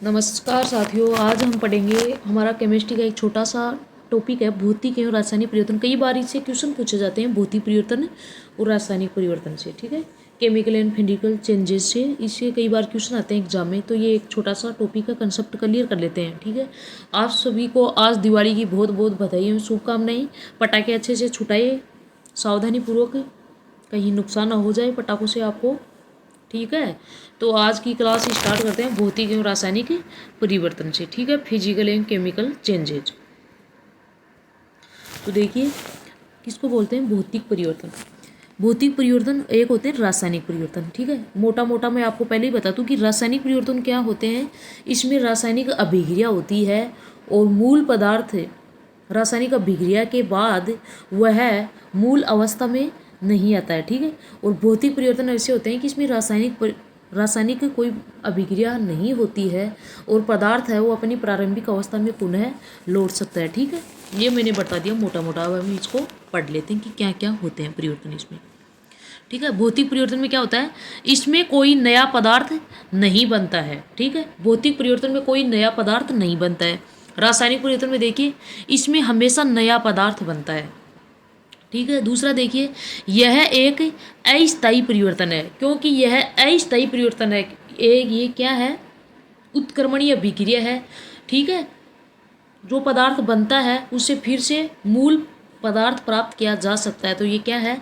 नमस्कार साथियों, आज हम पढ़ेंगे हमारा केमिस्ट्री का एक छोटा सा टॉपिक है भौतिक एवं रासायनिक परिवर्तन। कई बार इससे क्वेश्चन पूछे जाते हैं भौतिक परिवर्तन और रासायनिक परिवर्तन से, ठीक है, केमिकल एंड फिजिकल चेंजेस से। इससे कई बार क्वेश्चन आते हैं एग्जाम में, तो ये एक छोटा सा टॉपिक का कंसेप्ट क्लियर कर लेते हैं, ठीक है। आप सभी को आज दिवाली की बहुत बहुत बधाई एवं शुभकामनाएं। पटाखे अच्छे से छुटाइए सावधानीपूर्वक, कहीं नुकसान ना हो जाए पटाखों से आपको, ठीक है। तो आज की क्लास स्टार्ट करते हैं भौतिक एवं रासायनिक परिवर्तन से, ठीक है, फिजिकल एंड केमिकल चेंजेज। तो देखिए किसको बोलते हैं भौतिक परिवर्तन। भौतिक परिवर्तन एक होते हैं रासायनिक परिवर्तन, ठीक है। मोटा मोटा मैं आपको पहले ही बता दूं कि रासायनिक परिवर्तन क्या होते हैं। इसमें रासायनिक अभिक्रिया होती है और मूल पदार्थ रासायनिक अभिक्रिया के बाद वह मूल अवस्था में नहीं आता है, ठीक है। और भौतिक परिवर्तन ऐसे होते हैं कि इसमें रासायनिक कोई अभिक्रिया नहीं होती है और पदार्थ है वो अपनी प्रारंभिक अवस्था में पुनः लौट सकता है, ठीक है। ये मैंने बता दिया मोटा मोटा। अब हम इसको पढ़ लेते हैं कि क्या क्या होते हैं परिवर्तन इसमें, ठीक है। भौतिक परिवर्तन में क्या होता है, इसमें कोई नया पदार्थ नहीं बनता है, ठीक है। भौतिक परिवर्तन में कोई नया पदार्थ नहीं बनता है। रासायनिक परिवर्तन में देखिए इसमें हमेशा नया पदार्थ बनता है, ठीक है। दूसरा देखिए यह एक अस्थायी परिवर्तन है, क्योंकि यह अस्थायी परिवर्तन है। ये क्या है, उत्क्रमणीय अभिक्रिया है, ठीक है। जो पदार्थ बनता है उससे फिर से मूल पदार्थ प्राप्त किया जा सकता है, तो ये क्या है,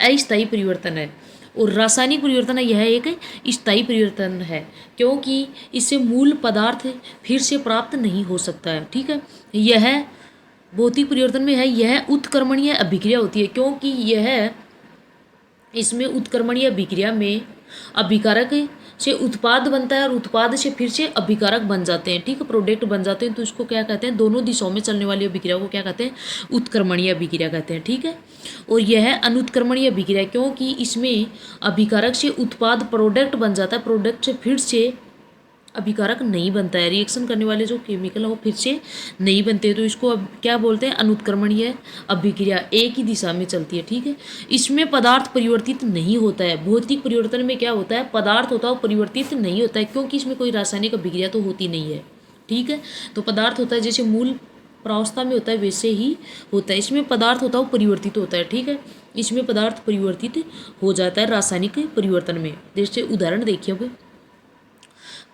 अस्थायी परिवर्तन है। और रासायनिक परिवर्तन है, यह एक स्थायी परिवर्तन है, क्योंकि इससे मूल पदार्थ फिर से प्राप्त नहीं हो सकता है, ठीक है। यह भौतिक परिवर्तन में है, यह उत्क्रमणीय अभिक्रिया होती है, क्योंकि यह इसमें उत्क्रमणीय अभिक्रिया में अभिकारक से उत्पाद बनता है और उत्पाद से फिर से अभिकारक बन जाते हैं, ठीक है, प्रोडक्ट बन जाते हैं। तो इसको क्या कहते हैं, दोनों दिशाओं में चलने वाली अभिक्रिया को क्या कहते हैं, उत्क्रमणीय अभिक्रिया कहते हैं, ठीक है। और यह अनुत्क्रमणीय अभिक्रिया, क्योंकि इसमें अभिकारक से उत्पाद प्रोडक्ट बन जाता है, प्रोडक्ट से फिर से अभिकारक नहीं बनता है, रिएक्शन करने वाले जो केमिकल है वो फिर से नहीं बनते, तो इसको अब क्या बोलते हैं, अनुत्क्रमणीय अभिक्रिया, एक ही दिशा में चलती है, ठीक है। इसमें पदार्थ परिवर्तित नहीं होता है। भौतिक परिवर्तन में क्या होता है, पदार्थ होता है वो परिवर्तित नहीं होता है, क्योंकि इसमें कोई रासायनिक अभिक्रिया तो होती नहीं है, ठीक है। तो पदार्थ होता है जैसे मूल प्रावस्था में होता है वैसे ही होता है। इसमें पदार्थ होता है वो परिवर्तित होता है, ठीक है। इसमें पदार्थ परिवर्तित हो जाता है रासायनिक परिवर्तन में। जैसे उदाहरण देखिए, अब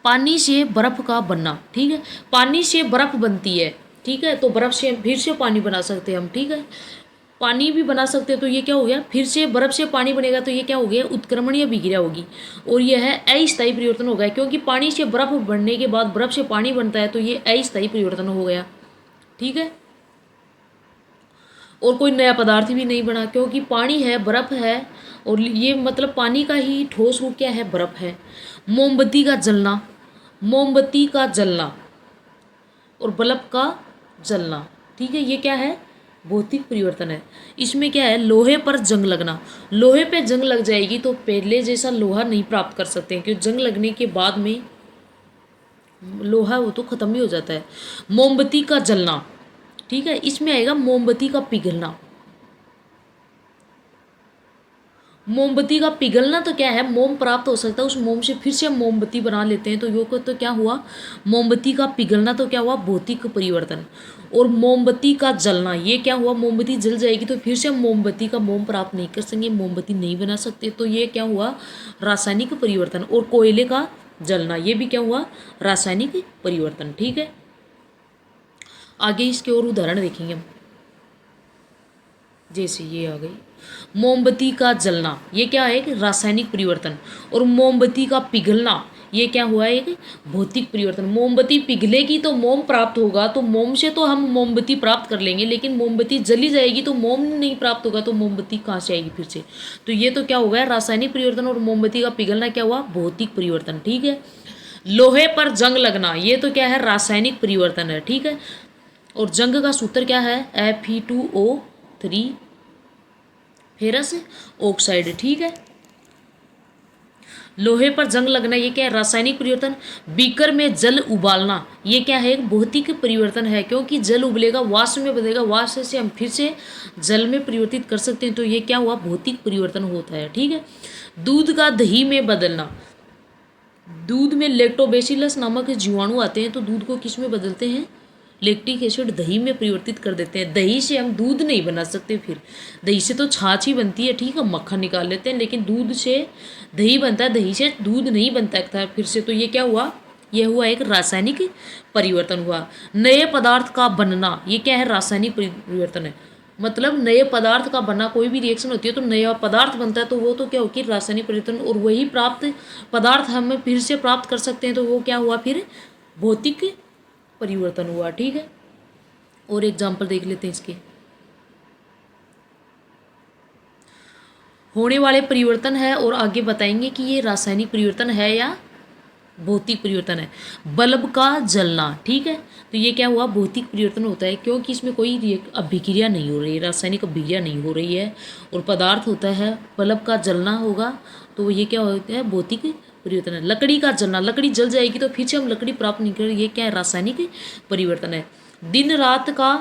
पानी से बर्फ का बनना, ठीक है, पानी से बर्फ बनती है, ठीक है। तो बर्फ से फिर से पानी बना सकते हैं हम, ठीक है, पानी भी बना सकते हैं। तो ये क्या हो गया, फिर से बर्फ से पानी बनेगा, तो ये क्या हो गया, उत्क्रमणीय अभिक्रिया होगी। और यह अस्थायी परिवर्तन हो गया, क्योंकि पानी से बर्फ बनने के बाद बर्फ से पानी बनता है, तो ये अस्थायी परिवर्तन हो गया, ठीक है। और कोई नया पदार्थ भी नहीं बना, क्योंकि पानी है, बर्फ है, और ये मतलब पानी का ही ठोस रूप क्या है, बर्फ है। मोमबत्ती का जलना, मोमबत्ती का जलना और बल्ब का जलना, ठीक है, ये क्या है, भौतिक परिवर्तन है। इसमें क्या है, लोहे पर जंग लगना, लोहे पे जंग लग जाएगी तो पहले जैसा लोहा नहीं प्राप्त कर सकते हैं, क्योंकि जंग लगने के बाद में लोहा वो तो खत्म ही हो जाता है। मोमबत्ती का जलना, ठीक है, इसमें आएगा मोमबत्ती का पिघलना। मोमबत्ती का पिघलना तो क्या है, मोम प्राप्त हो सकता है, उस मोम से फिर से हम मोमबत्ती बना लेते हैं, तो यो तो क्या हुआ, मोमबत्ती का पिघलना, तो क्या हुआ, भौतिक परिवर्तन। और मोमबत्ती का जलना, ये क्या हुआ, मोमबत्ती जल जाएगी तो फिर से हम मोमबत्ती का मोम प्राप्त नहीं कर सकेंगे, मोमबत्ती नहीं बना सकते, तो ये क्या हुआ, रासायनिक परिवर्तन। और कोयले का जलना, ये भी क्या हुआ, रासायनिक परिवर्तन, ठीक है। आगे इसके और उदाहरण देखेंगे हम, जैसे ये आ गई मोमबत्ती का जलना, ये क्या है, एक रासायनिक परिवर्तन। और मोमबत्ती का पिघलना, ये क्या हुआ, एक भौतिक परिवर्तन। मोमबत्ती पिघलेगी तो मोम प्राप्त होगा, तो मोम से तो हम मोमबत्ती प्राप्त कर लेंगे, लेकिन मोमबत्ती जली जाएगी तो मोम नहीं प्राप्त होगा, तो मोमबत्ती कहाँ से आएगी फिर से। तो ये तो क्या हो गया, रासायनिक परिवर्तन। और मोमबत्ती का पिघलना क्या हुआ, भौतिक परिवर्तन, ठीक है। लोहे पर जंग लगना, ये तो क्या है, रासायनिक परिवर्तन है, ठीक है। और जंग का सूत्र क्या है, Fe2O3 फेरस ऑक्साइड, ठीक है। लोहे पर जंग लगना, ये क्या है, रासायनिक परिवर्तन। बीकर में जल उबालना, ये क्या है, एक भौतिक परिवर्तन है, क्योंकि जल उबलेगा, वाष्प में बदलेगा, वाष्प से हम फिर से जल में परिवर्तित कर सकते हैं, तो ये क्या हुआ, भौतिक परिवर्तन होता है, ठीक है। दूध का दही में बदलना, दूध में लैक्टोबैसिलस नामक जीवाणु आते हैं, तो दूध को किस में बदलते हैं? लैक्टिक एसिड दही में परिवर्तित कर देते हैं। दही से हम दूध नहीं बना सकते, फिर दही से तो छाछ ही बनती है, ठीक है, मक्खन निकाल लेते हैं, लेकिन दूध से दही बनता है, दही से दूध नहीं बनता था फिर से। तो ये क्या हुआ? यह हुआ एक रासायनिक परिवर्तन हुआ। नए पदार्थ का बनना, ये क्या है? रासायनिक परिवर्तन है। मतलब नए पदार्थ का बनना, कोई भी रिएक्शन होती है तो नया पदार्थ बनता है, तो वो तो क्या होगी? रासायनिक परिवर्तन। और वही प्राप्त पदार्थ हम फिर से प्राप्त कर सकते हैं, तो वो क्या हुआ? फिर भौतिक परिवर्तन हुआ, ठीक है। और एग्जाम्पल देख लेते हैं इसके। होने वाले परिवर्तन है और आगे बताएंगे कि ये रासायनिक परिवर्तन है या भौतिक परिवर्तन है। बल्ब का जलना, ठीक है, तो ये क्या हुआ? भौतिक परिवर्तन होता है, क्योंकि इसमें कोई अभिक्रिया नहीं हो रही है, रासायनिक अभिक्रिया नहीं हो रही है, और पदार्थ होता है, बल्ब का जलना होगा, तो ये क्या होता है? भौतिक परिवर्तन है। लकड़ी का जलना, लकड़ी जल जाएगी तो फिर से हम लकड़ी प्राप्त नहीं करें, ये क्या है? रासायनिक परिवर्तन है। दिन रात का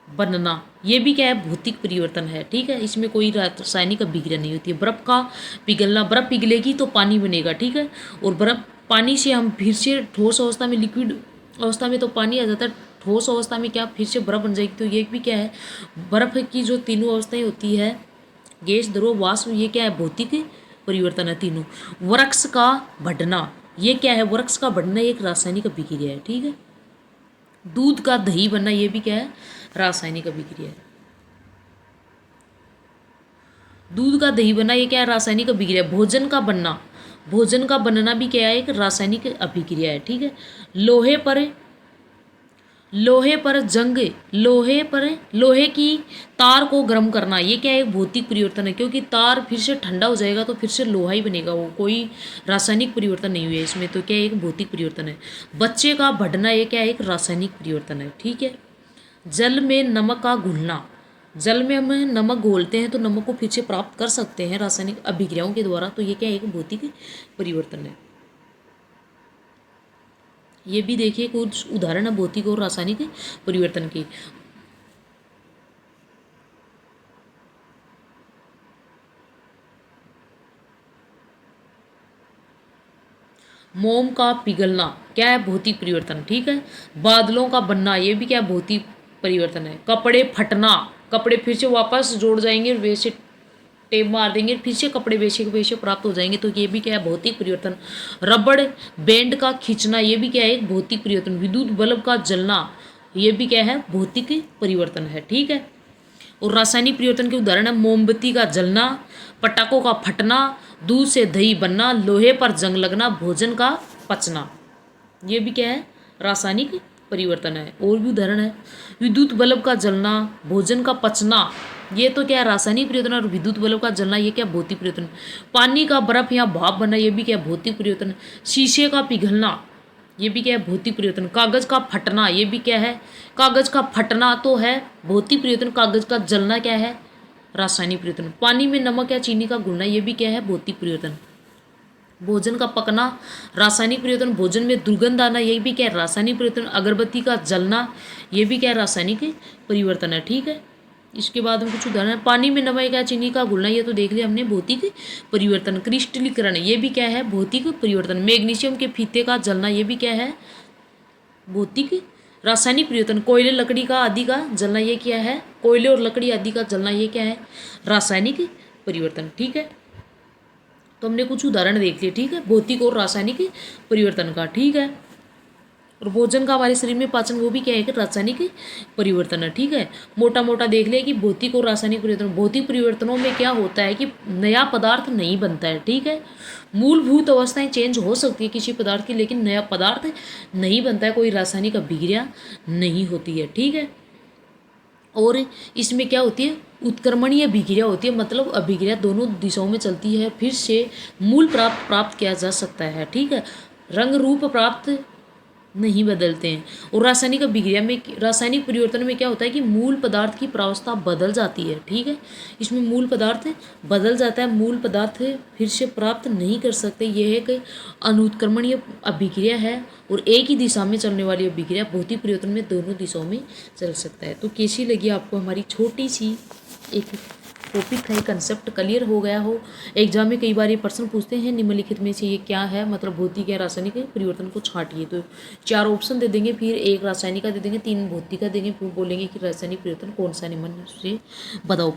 बनना, ये भी क्या है? भौतिक परिवर्तन है, ठीक है, इसमें कोई रासायनिक अभिक्रिया नहीं होती है। बर्फ का पिघलना, बर्फ पिघलेगी तो पानी बनेगा, ठीक है, और बर्फ पानी से हम फिर से ठोस अवस्था में, लिक्विड अवस्था में तो पानी आ जाता है, ठोस अवस्था में क्या फिर से बर्फ बन जाएगी, तो ये भी क्या है? बर्फ की जो तीनों अवस्थाएं होती है, गैस, द्रव, वाष्प, ये क्या है? भौतिक परिवर्तन है तीनों। वृक्ष का बढ़ना, ये क्या है? वृक्ष का बढ़ना एक रासायनिक अभिक्रिया है, ठीक है। दूध का दही बनना, ये भी क्या है? रासायनिक अभिक्रिया है। दूध का दही बनना, ये क्या है? रासायनिक अभिक्रिया। भोजन का बनना, भोजन का बनना भी क्या है? एक रासायनिक अभिक्रिया है, ठीक है। लोहे की तार को गर्म करना, ये क्या है? एक भौतिक परिवर्तन है, क्योंकि तार फिर से ठंडा हो जाएगा तो फिर से लोहा ही बनेगा, वो कोई रासायनिक परिवर्तन नहीं हुआ है इसमें, तो क्या है? एक भौतिक परिवर्तन है। बच्चे का बढ़ना, ये क्या है? एक रासायनिक परिवर्तन है, ठीक है। जल में नमक का घुलना, जल में हम नमक घोलते हैं तो नमक को फिर से प्राप्त कर सकते हैं रासायनिक अभिक्रियाओं के द्वारा, तो ये क्या है? एक भौतिक परिवर्तन है। ये भी देखिए कुछ उदाहरण है भौतिक और रासायनिक परिवर्तन के। मोम का पिघलना, क्या है? भौतिक परिवर्तन, ठीक है। बादलों का बनना, ये भी क्या है? भौतिक परिवर्तन है। कपड़े फटना, कपड़े फिर से वापस जोड़ जाएंगे, वैसे टेप मार देंगे, फिर से कपड़े वैसे के वैसे प्राप्त हो जाएंगे, तो ये भी क्या है? भौतिक परिवर्तन। रबड़ बैंड का खींचना, ये भी क्या है? एक भौतिक परिवर्तन। विद्युत बल्ब का जलना, ये भी क्या है? भौतिक परिवर्तन है, ठीक है। और रासायनिक परिवर्तन के उदाहरण है मोमबत्ती का जलना, पटाखों का फटना, दूध से दही बनना, लोहे पर जंग लगना, भोजन का पचना, ये भी क्या है? रासायनिक परिवर्तन है। और भी उदाहरण है विद्युत बल्ब का जलना, भोजन का पचना, ये तो क्या है? रासायनिक परिवर्तन। और विद्युत बल्ब का जलना, ये क्या? भौतिक परिवर्तन। पानी का बर्फ या भाप बनना, ये भी क्या? भौतिक परिवर्तन। शीशे का पिघलना, ये भी क्या है? भौतिक परिवर्तन। कागज का फटना, ये भी क्या है? कागज का फटना तो है भौतिक परिवर्तन, कागज का जलना क्या है? रासायनिक परिवर्तन। पानी में नमक या चीनी का घुलना, ये भी क्या है? भौतिक परिवर्तन। भोजन का पकना, रासायनिक परिवर्तन। भोजन में दुर्गंध आना, ये भी क्या है? रासायनिक परिवर्तन। अगरबत्ती का जलना, ये भी क्या है? रासायनिक परिवर्तन है, ठीक है। इसके बाद हम कुछ उदाहरण है पानी में नमक या चीनी का घुलना, ये तो देख लिया हमने, भौतिक परिवर्तन। क्रिस्टलीकरण, ये भी क्या है? भौतिक परिवर्तन। मैग्नीशियम के फीते का जलना, ये भी क्या है? भौतिक रासायनिक परिवर्तन। कोयले लकड़ी का आदि का जलना, ये क्या है? कोयले और लकड़ी आदि का जलना, ये क्या है? रासायनिक परिवर्तन, ठीक है। तो हमने कुछ उदाहरण देख लिए, ठीक है, भौतिक और रासायनिक परिवर्तन का, ठीक है। और भोजन का हमारे शरीर में पाचन, वो भी क्या है? कि रासायनिक परिवर्तन है, ठीक है। मोटा मोटा देख लिया कि भौतिक और रासायनिक परिवर्तन। भौतिक परिवर्तनों में क्या होता है कि नया पदार्थ नहीं बनता है, ठीक है। मूलभूत अवस्थाएं चेंज हो सकती है किसी पदार्थ की, लेकिन नया पदार्थ नहीं बनता है, कोई रासायनिक अभिक्रिया नहीं होती है, ठीक है। और इसमें क्या होती है? उत्क्रमणीय अभिक्रिया होती है, मतलब अभिक्रिया दोनों दिशाओं में चलती है, फिर से मूल प्राप्त किया जा सकता है, ठीक है। रंग रूप प्राप्त नहीं बदलते हैं। और रासायनिक अभिक्रिया में, रासायनिक परिवर्तन में क्या होता है कि मूल पदार्थ की प्रावस्था बदल जाती है, ठीक है। इसमें मूल पदार्थ बदल जाता है, मूल पदार्थ फिर से प्राप्त नहीं कर सकते। यह एक अनुत्क्रमणीय अभिक्रिया है और एक ही दिशा में चलने वाली अभिक्रिया। भौतिक परिवर्तन में दोनों दिशाओं में चल सकता है। तो कैसी लगी आपको हमारी छोटी सी एक टॉपिक का कंसेप्ट क्लियर हो गया हो। एग्जाम में कई बार ये प्रश्न पूछते हैं निम्नलिखित में से ये क्या है, मतलब भौतिक या रासायनिक परिवर्तन को छांटिए। तो 4 ऑप्शन दे देंगे, फिर 1 रासायनिक का दे देंगे, 3 भौतिक का देंगे, फिर बोलेंगे कि रासायनिक परिवर्तन कौन सा निम्न से बताओ।